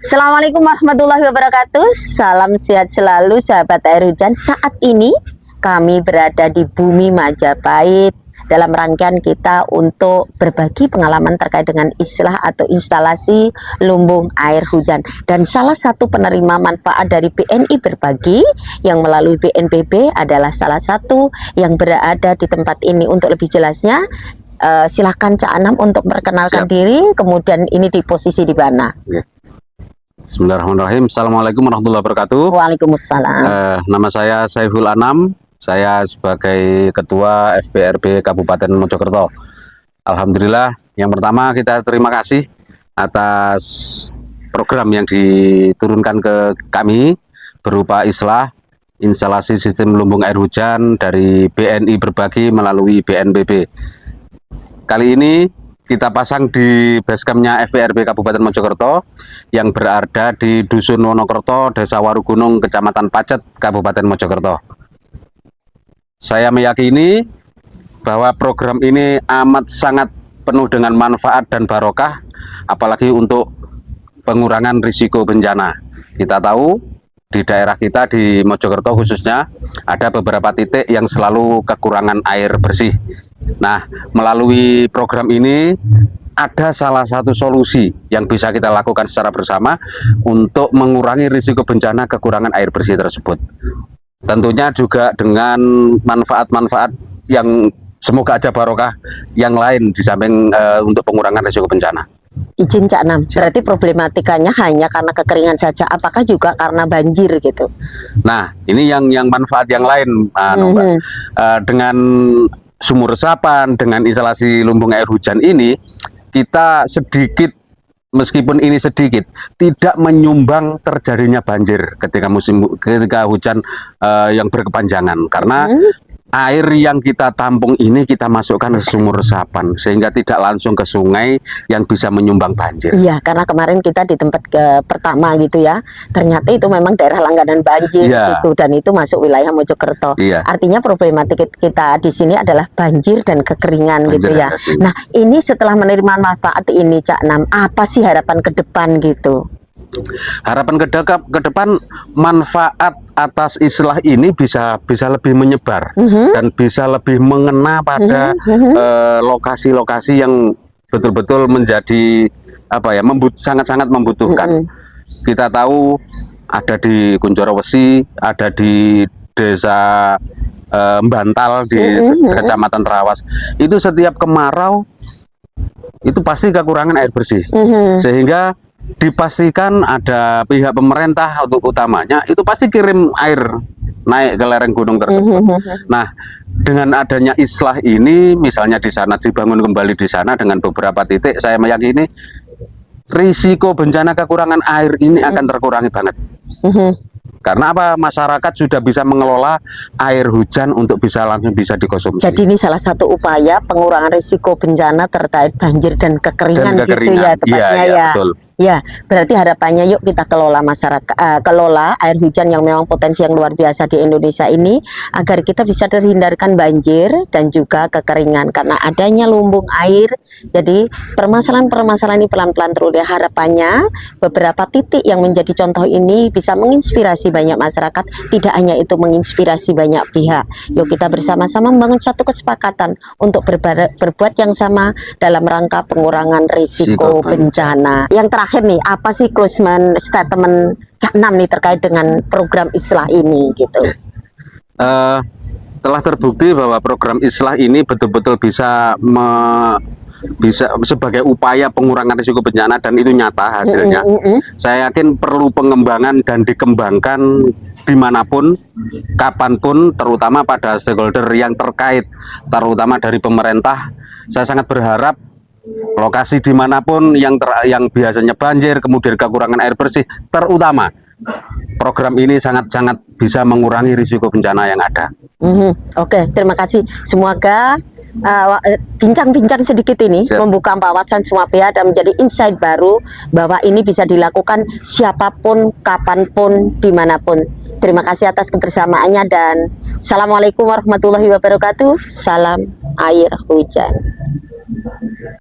Assalamualaikum warahmatullahi wabarakatuh. Salam sehat selalu sahabat air hujan. Saat ini kami berada di Bumi Majapahit dalam rangkaian kita untuk berbagi pengalaman terkait dengan istilah atau instalasi lumbung air hujan. Dan salah satu penerima manfaat dari BNI Berbagi yang melalui BNPB adalah salah satu yang berada di tempat ini. Untuk lebih jelasnya, silahkan Cak Anam untuk memperkenalkan diri, kemudian ini di posisi di mana. Bismillahirrahmanirrahim. Assalamualaikum warahmatullahi wabarakatuh. Waalaikumsalam. Nama saya Saiful Anam. Saya sebagai Ketua FBRB Kabupaten Mojokerto. Alhamdulillah, yang pertama kita terima kasih atas program yang diturunkan ke kami berupa islah instalasi sistem lumbung air hujan dari BNI Berbagi melalui BNPB. Kali ini kita pasang di basecampnya FBRB Kabupaten Mojokerto yang berada di Dusun Wonokerto, Desa Warugunung, Kecamatan Pacet, Kabupaten Mojokerto. Saya meyakini bahwa program ini amat sangat penuh dengan manfaat dan barokah, apalagi untuk pengurangan risiko bencana. Kita tahu di daerah kita di Mojokerto khususnya ada beberapa titik yang selalu kekurangan air bersih. Nah, melalui program ini ada salah satu solusi yang bisa kita lakukan secara bersama untuk mengurangi risiko bencana kekurangan air bersih tersebut. Tentunya juga dengan manfaat-manfaat yang semoga aja barokah yang lain di samping untuk pengurangan risiko bencana. Izin Cak Anam, berarti problematikanya hanya karena kekeringan saja, apakah juga karena banjir gitu? Nah, ini yang manfaat yang lain, Mbak. Dengan sumur resapan, dengan instalasi lumbung air hujan ini, kita sedikit, meskipun ini sedikit, tidak menyumbang terjadinya banjir ketika hujan yang berkepanjangan, karena air yang kita tampung ini kita masukkan ke sumur resapan sehingga tidak langsung ke sungai yang bisa menyumbang banjir. Iya, karena kemarin kita di tempat pertama gitu ya, ternyata itu memang daerah langganan banjir gitu, dan itu masuk wilayah Mojokerto. Artinya problematik kita di sini adalah banjir dan kekeringan gitu ya. Nah, ini setelah menerima manfaat ini Cak Anam, apa sih harapan ke depan gitu? Harapan ke depan manfaat atas istilah ini bisa lebih menyebar dan bisa lebih mengena pada lokasi-lokasi yang betul-betul menjadi sangat-sangat membutuhkan. Kita tahu ada di Kunchoro Wesi, ada di Desa Bantal di Kecamatan Trawas. Itu setiap kemarau itu pasti kekurangan air bersih, sehingga dipastikan ada pihak pemerintah untuk utamanya itu pasti kirim air naik ke lereng gunung tersebut. Nah, dengan adanya islah ini, misalnya di sana dibangun kembali di sana dengan beberapa titik, saya meyakini risiko bencana kekurangan air ini akan terkurangi banget. Karena apa? Masyarakat sudah bisa mengelola air hujan untuk langsung bisa dikonsumsi. Jadi ini salah satu upaya pengurangan risiko bencana terkait banjir dan kekeringan gitu ya tepatnya ya. Betul. Ya, berarti harapannya yuk kita kelola masyarakat, kelola air hujan yang memang potensi yang luar biasa di Indonesia ini agar kita bisa terhindarkan banjir dan juga kekeringan karena adanya lumbung air. Jadi permasalahan-permasalahan ini pelan-pelan terus. Harapannya beberapa titik yang menjadi contoh ini bisa menginspirasi banyak masyarakat, tidak hanya itu menginspirasi banyak pihak. Yuk kita bersama-sama membangun satu kesepakatan untuk berbuat yang sama dalam rangka pengurangan risiko bencana. Yang terakhir nih, apa sih closing statement Cak Anam nih terkait dengan program islah ini gitu? Telah terbukti bahwa program islah ini betul-betul bisa sebagai upaya pengurangan risiko bencana dan itu nyata hasilnya. Saya yakin perlu pengembangan dan dikembangkan dimanapun, kapanpun, terutama pada stakeholder yang terkait, terutama dari pemerintah. Saya sangat berharap lokasi dimanapun yang biasanya banjir, kemudian kekurangan air bersih, terutama program ini sangat-sangat bisa mengurangi risiko bencana yang ada. Oke, terima kasih. Semoga bincang-bincang sedikit ini membuka wawasan semua pihak dan menjadi insight baru bahwa ini bisa dilakukan siapapun, kapanpun, dimanapun. Terima kasih atas kebersamaannya dan Assalamualaikum warahmatullahi wabarakatuh. Salam air hujan.